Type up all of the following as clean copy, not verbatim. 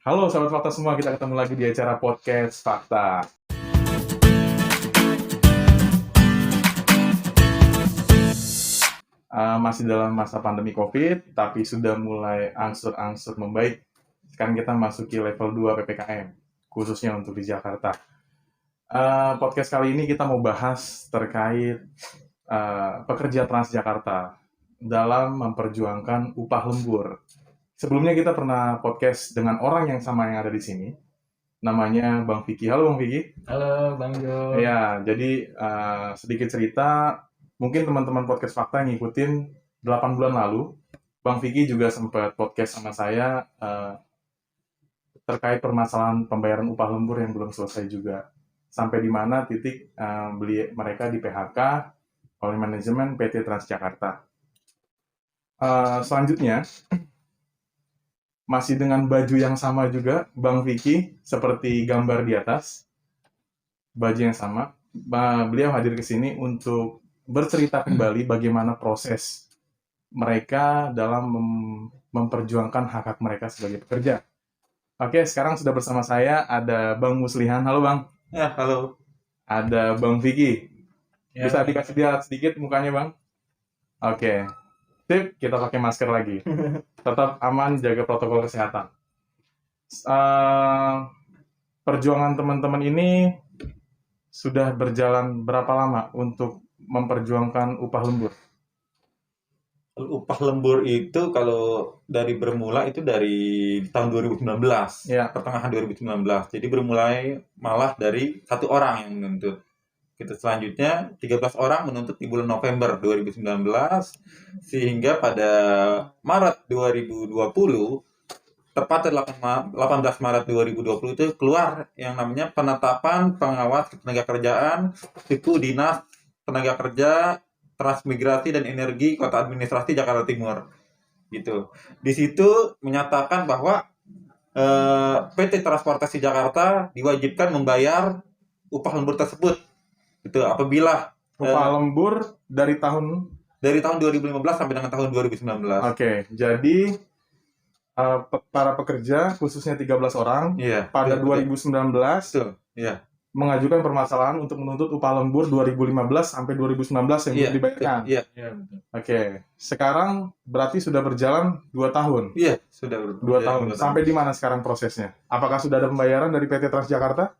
Halo sahabat Fakta semua, kita ketemu lagi di acara podcast Fakta. Masih dalam masa pandemi COVID, tapi sudah mulai angsur-angsur membaik. Sekarang kita masuki level 2 PPKM, khususnya untuk di Jakarta. Podcast kali ini kita mau bahas terkait pekerja Transjakarta dalam memperjuangkan upah lembur. Sebelumnya kita pernah podcast dengan orang yang sama yang ada di sini. Namanya Bang Vicky. Halo Bang Vicky. Halo Bang Jo. Ya, jadi sedikit cerita, mungkin teman-teman podcast Fakta ngikutin 8 bulan lalu, Bang Vicky juga sempat podcast sama saya terkait permasalahan pembayaran upah lembur yang belum selesai juga. Sampai di mana titik mereka di PHK oleh manajemen PT Transjakarta. Selanjutnya, masih dengan baju yang sama juga, Bang Vicky, seperti gambar di atas, baju yang sama. Beliau hadir ke sini untuk bercerita kembali bagaimana proses mereka dalam memperjuangkan hak-hak mereka sebagai pekerja. Oke, sekarang sudah bersama saya ada Bang Muslihan. Halo Bang. Ya, halo. Ada Bang Vicky. Ya, Bisa dikasih lihat sedikit mukanya Bang? Oke. Sip, kita pakai masker lagi. Tetap aman, jaga protokol kesehatan. Perjuangan teman-teman ini sudah berjalan berapa lama untuk memperjuangkan upah lembur? Upah lembur itu kalau dari bermula itu dari tahun 2019, Ya. pertengahan 2019. Jadi bermulai malah dari satu orang yang menuntut. Kita selanjutnya 13 orang menuntut di bulan November 2019 sehingga pada Maret 2020 tepatnya 18 Maret 2020 itu keluar yang namanya penetapan pengawas ketenagakerjaan suku dinas tenaga kerja transmigrasi dan energi kota administrasi Jakarta Timur gitu. Di situ menyatakan bahwa PT Transportasi Jakarta diwajibkan membayar upah lembur tersebut itu apabila Upah lembur dari tahun 2015 sampai dengan tahun 2019. Oke, jadi para pekerja khususnya 13 orang Iya, pada betul, 2019 betul. Iya. mengajukan permasalahan untuk menuntut upah lembur 2015 sampai 2019 yang belum dibayarkan. Iya. Oke, sekarang berarti sudah berjalan 2 tahun. Iya, sudah 2 tahun. Sampai di mana sekarang prosesnya? Apakah sudah ada pembayaran dari PT Transjakarta?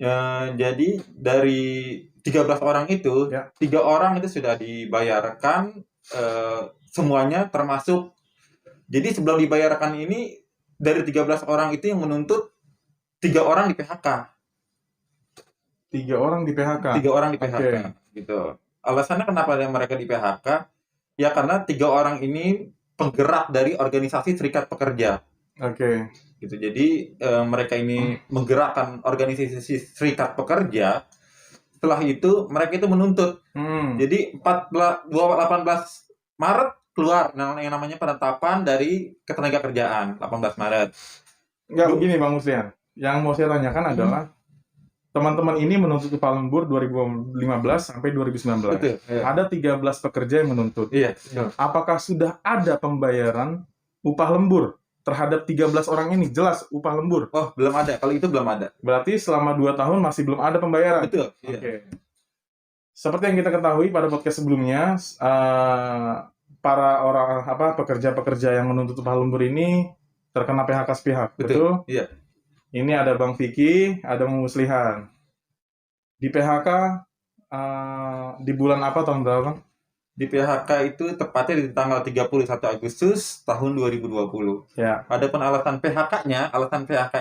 Ya, jadi dari 13 orang itu, Ya. 3 orang itu sudah dibayarkan semuanya termasuk. Jadi sebelum dibayarkan ini dari 13 orang itu yang menuntut 3 orang di PHK. 3 orang di PHK. 3 orang di PHK gitu. Alasannya kenapa mereka di PHK? Ya karena 3 orang ini penggerak dari organisasi serikat pekerja. Oke. Gitu. Jadi mereka ini menggerakkan organisasi serikat pekerja. Setelah itu mereka itu menuntut. Jadi 18 Maret keluar yang namanya penetapan dari ketenagakerjaan 18 Maret. Enggak begini Bang Muslian. Yang mau saya tanyakan adalah teman-teman ini menuntut upah lembur 2015 sampai 2019. Betul, iya. Ada 13 pekerja yang menuntut. Iya. Apakah sudah ada pembayaran upah lembur terhadap 13 orang ini? Jelas upah lembur. Oh, belum ada. Kalau itu belum ada. Berarti selama 2 tahun masih belum ada pembayaran. Betul. Iya. Oke. Seperti yang kita ketahui pada podcast sebelumnya, para pekerja-pekerja yang menuntut upah lembur ini terkena PHK sepihak. Betul? Iya. Ini ada Bang Vicky, ada Bang Muslihan. Di PHK di bulan apa tahun berapa, Bang? Di PHK itu tepatnya di tanggal 31 Agustus tahun 2020. Ya. Adapun alasan PHK-nya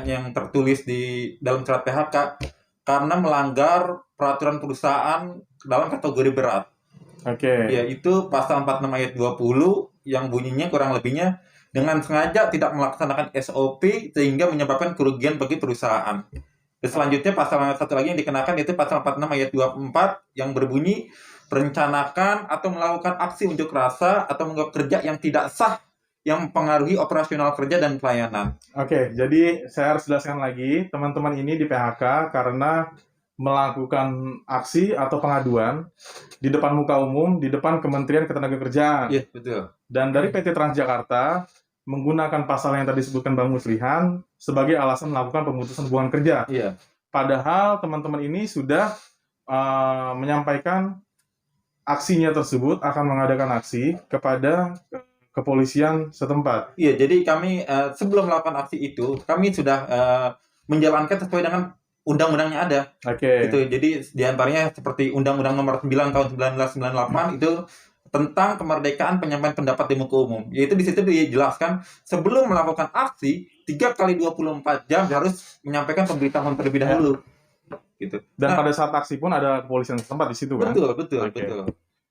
yang tertulis di dalam surat PHK karena melanggar peraturan perusahaan dalam kategori berat. Oke. Yaitu pasal 46 ayat 20 yang bunyinya kurang lebihnya dengan sengaja tidak melaksanakan SOP sehingga menyebabkan kerugian bagi perusahaan. Dan selanjutnya pasal satu lagi yang dikenakan yaitu pasal 46 ayat 24 yang berbunyi merencanakan atau melakukan aksi unjuk rasa atau menganggap kerja yang tidak sah yang mempengaruhi operasional kerja dan pelayanan. Oke, jadi saya harus jelaskan lagi, teman-teman ini di PHK karena melakukan aksi atau pengaduan di depan muka umum, di depan Kementerian Ketenagakerjaan. Iya, betul. Dan dari PT Transjakarta menggunakan pasal yang tadi disebutkan Bang Muslihan sebagai alasan melakukan pemutusan hubungan kerja. Iya. Padahal teman-teman ini sudah menyampaikan aksinya tersebut akan mengadakan aksi kepada kepolisian setempat. Iya, jadi kami sebelum melakukan aksi itu, kami sudah menjalankan sesuai dengan undang-undangnya ada. Oke. Gitu. Jadi diantaranya seperti Undang-Undang Nomor 9 Tahun 1998 itu tentang kemerdekaan penyampaian pendapat di muka umum. Yaitu di situ dijelaskan sebelum melakukan aksi 3 kali 24 jam harus menyampaikan pemberitahuan terlebih dahulu. Gitu. Dan pada saat aksi pun ada kepolisian setempat di situ kan? Betul. Oke.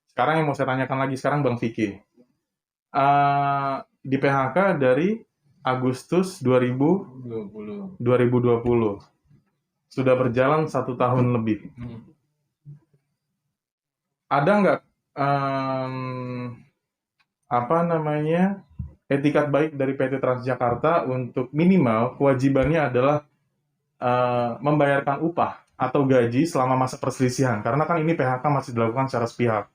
Sekarang yang mau saya tanyakan lagi sekarang Bang Vicky. Di PHK dari Agustus 2020. Sudah berjalan 1 tahun lebih. Ada nggak etikat baik dari PT Transjakarta untuk minimal kewajibannya adalah membayarkan upah atau gaji selama masa perselisihan, karena kan ini PHK masih dilakukan secara sepihak,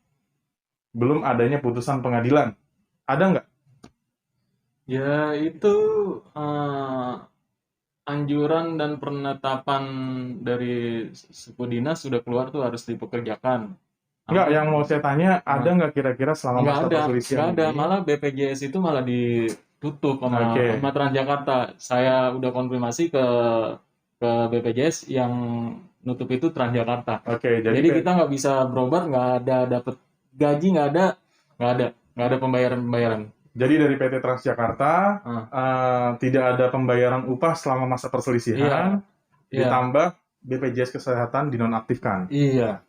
belum adanya putusan pengadilan. Ada nggak? Ya itu anjuran dan penetapan dari suku dinas sudah keluar tuh harus dipekerjakan. Enggak, yang mau saya tanya, ada nggak kira-kira selama masa perselisihan nggak ada, malah BPJS itu malah ditutup sama Transjakarta. Saya udah konfirmasi ke BPJS, yang nutup itu Transjakarta. Jadi kita nggak bisa berobat, nggak ada dapat gaji, nggak ada pembayaran. Jadi dari PT Transjakarta tidak ada pembayaran upah selama masa perselisihan, ditambah BPJS Kesehatan dinonaktifkan. Iya.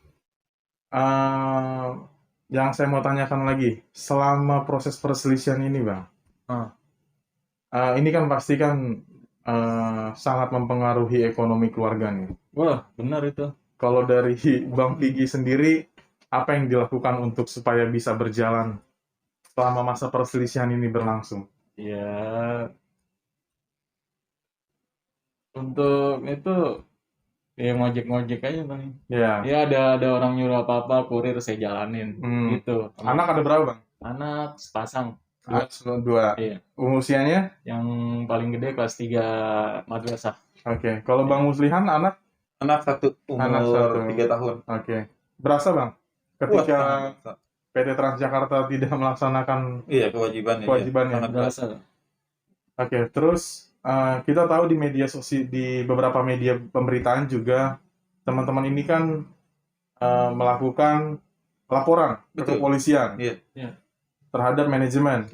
Yang saya mau tanyakan lagi, selama proses perselisihan ini, Bang, ini kan pasti kan sangat mempengaruhi ekonomi keluarga nih. Wah, benar itu. Kalau dari Bang Vicky sendiri, apa yang dilakukan untuk supaya bisa berjalan selama masa perselisihan ini berlangsung? Ya, untuk itu ya ngojek aja paling. Ya ada orang nyuruh apa-apa, kurir saya jalanin gitu. Anak ada berapa, Bang? Anak sepasang. Dua. Iya. Usianya? Yang paling gede kelas 3 madrasah. Oke. Kalau Bang Muslihan anak? Anak 1 umur 3 tahun. Oke. Berasa, Bang, ketika PT Transjakarta tidak melaksanakan kewajibannya? Berasa. Oke. Terus kita tahu di media sosial, di beberapa media pemberitaan juga, teman-teman ini kan melakukan laporan ke kepolisian terhadap manajemen,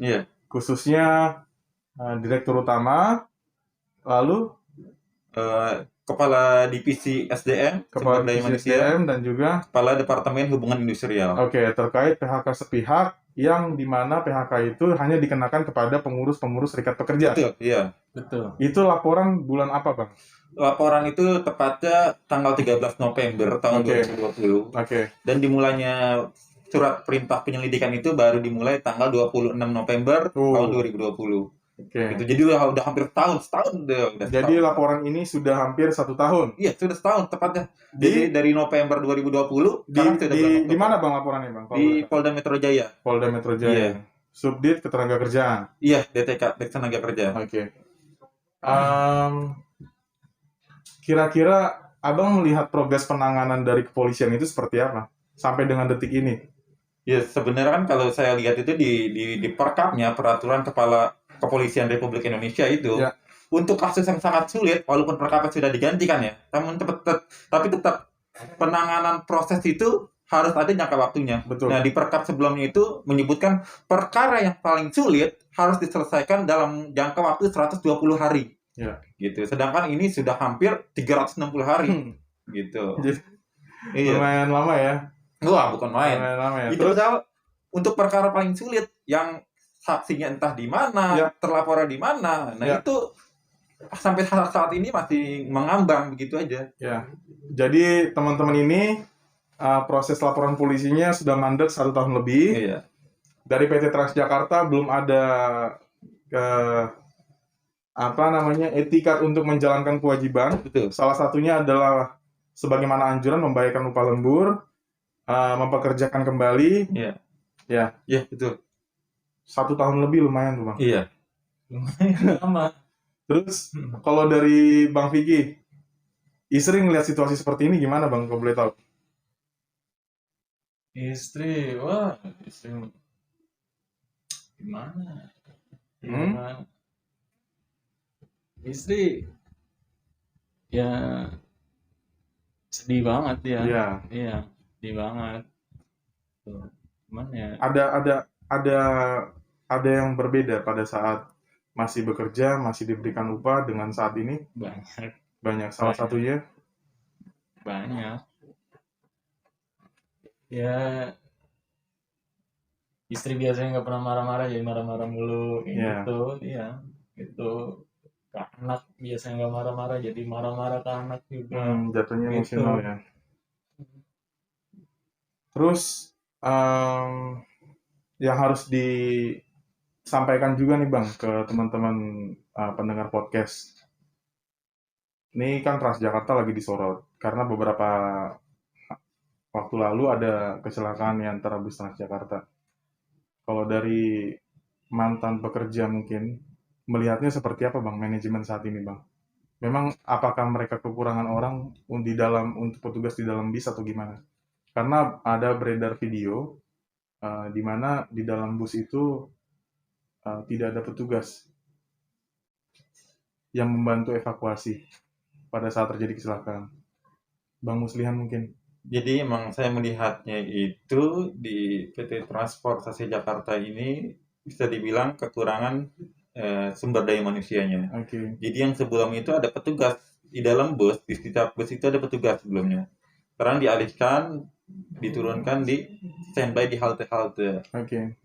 khususnya direktur utama, lalu kepala divisi SDM, kepala divisi SDM, dan juga kepala Departemen Hubungan Industrial. Oke, terkait PHK sepihak, yang dimana PHK itu hanya dikenakan kepada pengurus-pengurus serikat pekerja. Betul, iya. Betul. Itu laporan bulan apa, Bang? Laporan itu tepatnya tanggal 13 November tahun 2020. Dan dimulainya surat perintah penyelidikan itu baru dimulai tanggal 26 November tahun 2020. Gitu. Jadi udah hampir setahun udah. Jadi laporan ini sudah hampir 1 tahun. Iya, sudah setahun tepatnya. Jadi dari November 2020 di mana, Bang, laporannya, Bang? Di Polda Metro Jaya. Polda Metro Jaya. Subdit Ketenagakerjaan. Iya, DTK, Tenaga Kerja. Oke. Kira-kira Abang melihat progres penanganan dari kepolisian itu seperti apa sampai dengan detik ini? Ya, sebenarnya kan kalau saya lihat itu di perkapnya, peraturan Kepala Kepolisian Republik Indonesia itu, untuk kasus yang sangat sulit, walaupun perkapnya sudah digantikan ya, namun tapi tetap penanganan proses itu harus ada jangka waktunya. Betul. Nah, di perkap sebelumnya itu menyebutkan perkara yang paling sulit harus diselesaikan dalam jangka waktu 120 hari. Gitu. Sedangkan ini sudah hampir 360 hari. Gitu. Lumayan lama ya. Wah, bukan main. Itu untuk perkara paling sulit yang saksinya entah di mana, terlapornya di mana. Nah, itu sampai saat ini masih mengambang begitu aja. Ya. Jadi teman-teman ini proses laporan polisinya sudah mandek 1 tahun lebih. Iya. Dari PT Transjakarta belum ada etikat untuk menjalankan kewajiban. Betul. Salah satunya adalah sebagaimana anjuran membayarkan upah lembur, mempekerjakan kembali. Iya, betul. 1 tahun lebih lumayan tuh, Bang. Iya. Lumayan lama. Terus kalau dari Bang Vicky, istri ngeliat situasi seperti ini gimana Bang, kalau boleh tahu? Istri gimana? Ya, istri ya sedih banget ya. Iya. Iya, sedih banget. Tuh. Cuman ya Ada yang berbeda pada saat masih bekerja, masih diberikan upah dengan saat ini? Banyak. Salah satunya? Banyak. Ya, istri biasanya nggak pernah marah-marah, jadi marah-marah mulu gitu. Iya, gitu. Ke anak biasanya nggak marah-marah, jadi marah-marah ke anak juga. Jatuhnya gitu. Emosional ya. Terus yang harus disampaikan juga nih Bang ke teman-teman pendengar podcast. Ini kan Transjakarta lagi disorot karena beberapa waktu lalu ada kecelakaan yang antara bus Transjakarta. Kalau dari mantan pekerja mungkin melihatnya seperti apa Bang manajemen saat ini Bang? Memang apakah mereka kekurangan orang untuk petugas di dalam bis atau gimana? Karena ada beredar video di mana di dalam bus itu tidak ada petugas yang membantu evakuasi pada saat terjadi kecelakaan. Bang Muslihan mungkin. Jadi emang saya melihatnya itu di PT Transportasi Jakarta ini bisa dibilang kekurangan sumber daya manusianya. Jadi yang sebelum itu ada petugas di dalam bus, di setiap bus itu ada petugas sebelumnya. Sekarang dialihkan, diturunkan di standby di halte-halte.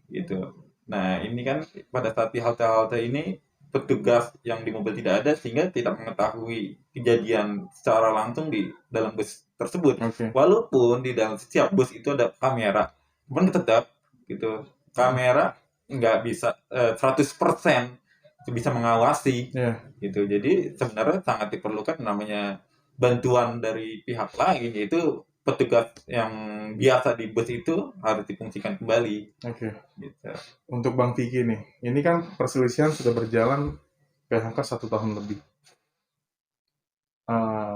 Gitu. Nah ini kan pada saat di halte-halte ini petugas yang di mobil tidak ada sehingga tidak mengetahui kejadian secara langsung di dalam bus tersebut. Walaupun di dalam setiap bus itu ada kamera, cuman tetap gitu kamera nggak bisa 100% bisa mengawasi gitu. Jadi sebenarnya sangat diperlukan namanya bantuan dari pihak lain, yaitu petugas yang biasa di bus itu harus difungsikan kembali. Gitu. Untuk Bang Vicky nih, ini kan perselisihan sudah berjalan PHK 1 tahun lebih.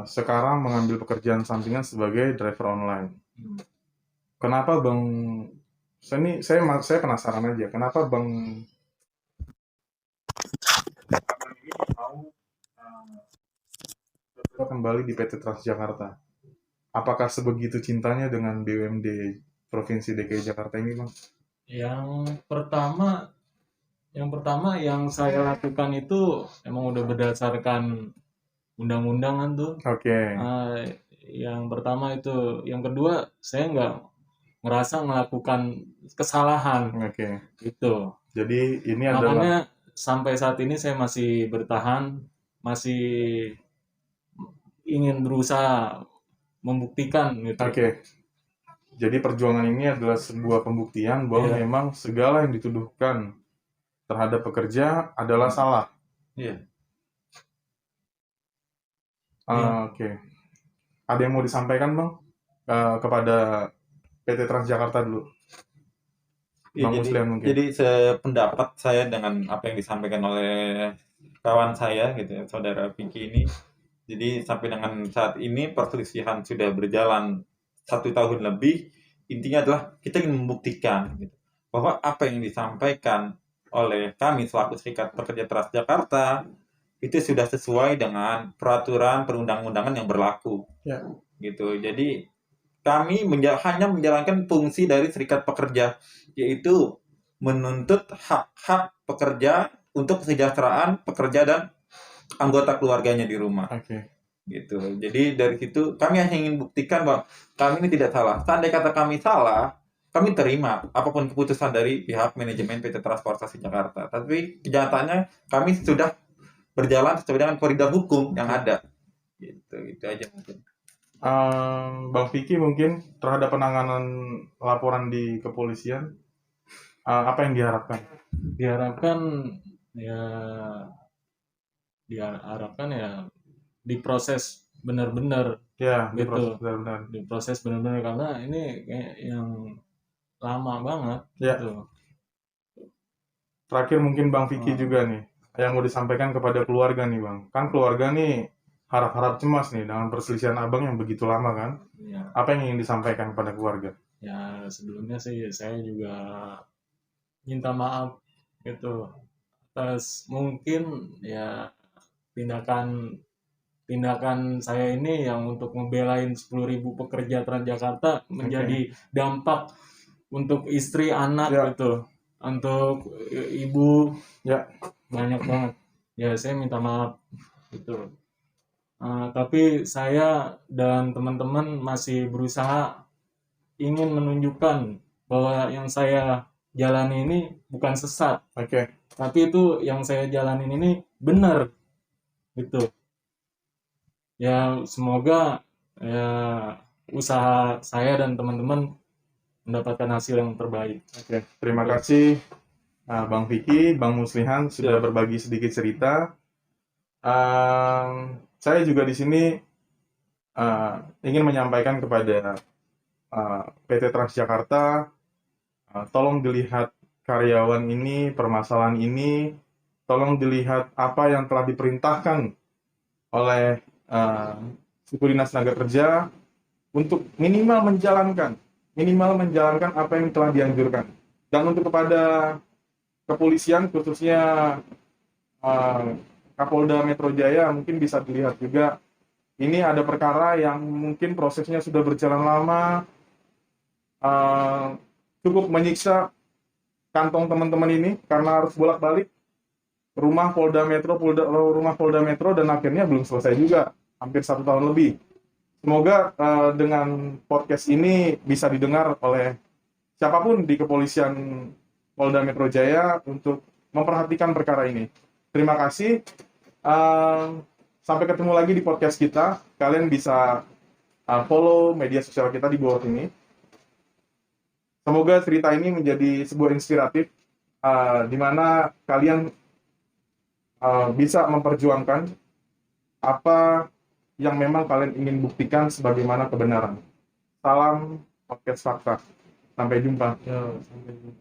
Sekarang mengambil pekerjaan sampingan sebagai driver online. Kenapa Bang? Saya penasaran aja. Kenapa Bang ini mau kembali di PT Transjakarta? Apakah sebegitu cintanya dengan BUMD Provinsi DKI Jakarta ini, Bang? Yang pertama yang saya lakukan itu emang udah berdasarkan undang-undangan tuh. Yang pertama itu, yang kedua saya nggak ngerasa melakukan kesalahan. Gitu. Jadi ini makanya sampai saat ini saya masih bertahan, masih ingin berusaha membuktikan gitu. Jadi perjuangan ini adalah sebuah pembuktian bahwa memang segala yang dituduhkan terhadap pekerja adalah salah. Ada yang mau disampaikan Bang kepada PT Transjakarta dulu? Jadi sependapat saya dengan apa yang disampaikan oleh kawan saya gitu ya, saudara Vicky ini. Jadi sampai dengan saat ini perselisihan sudah berjalan 1 tahun lebih. Intinya adalah kita ingin membuktikan gitu, bahwa apa yang disampaikan oleh kami selaku Serikat Pekerja Transjakarta itu sudah sesuai dengan peraturan perundang-undangan yang berlaku. Gitu. Jadi kami hanya menjalankan fungsi dari serikat pekerja, yaitu menuntut hak-hak pekerja untuk kesejahteraan pekerja dan anggota keluarganya di rumah. Gitu. Jadi dari situ kami hanya ingin buktikan bahwa kami ini tidak salah. Seandainya kata kami salah, kami terima apapun keputusan dari pihak manajemen PT Transportasi Jakarta. Tapi kenyataannya kami sudah berjalan sesuai dengan koridor hukum yang ada. Gitu aja mungkin. Bang Vicky mungkin terhadap penanganan laporan di kepolisian apa yang diharapkan? Diharapkan ya diproses benar-benar. Diproses benar-benar karena ini kayak yang lama banget. Gitu. Terakhir mungkin Bang Vicky juga nih, yang mau disampaikan kepada keluarga nih Bang? Kan keluarga nih harap-harap cemas nih dengan perselisihan Abang yang begitu lama kan? Ya, Apa yang ingin disampaikan kepada keluarga? ya sebelumnya sih saya juga minta maaf gitu atas mungkin ya tindakan tindakan saya ini yang untuk membelain 10.000 pekerja Transjakarta menjadi dampak untuk istri anak Ya. gitu, untuk ibu Ya. banyak banget. Ya saya minta maaf gitu. Tapi saya dan teman-teman masih berusaha ingin menunjukkan bahwa yang saya jalani ini bukan sesat, Oke. tapi itu yang saya jalanin ini benar gitu. Ya semoga ya usaha saya dan teman-teman mendapatkan hasil yang terbaik. Oke, terima kasih Bang Vicky, Bang Muslihan sudah Ya. berbagi sedikit cerita. Saya juga di sini ingin menyampaikan kepada PT Transjakarta, tolong dilihat karyawan ini, permasalahan ini, tolong dilihat apa yang telah diperintahkan oleh suku dinas tenaga kerja untuk minimal menjalankan apa yang telah dianjurkan. Dan untuk kepada kepolisian, khususnya Kapolda Metro Jaya, mungkin bisa dilihat juga ini ada perkara yang mungkin prosesnya sudah berjalan lama, cukup menyiksa kantong teman-teman ini karena harus bolak-balik rumah Polda Metro dan akhirnya belum selesai juga, hampir 1 tahun lebih. Semoga dengan podcast ini bisa didengar oleh siapapun di kepolisian Polda Metro Jaya untuk memperhatikan perkara ini. Terima kasih. Sampai ketemu lagi di podcast kita. Kalian bisa follow media sosial kita di bawah ini. Semoga cerita ini menjadi sebuah inspiratif di mana kalian bisa memperjuangkan apa yang memang kalian ingin buktikan sebagaimana kebenaran. Salam podcast fakta. Sampai jumpa. Ya, sampai jumpa.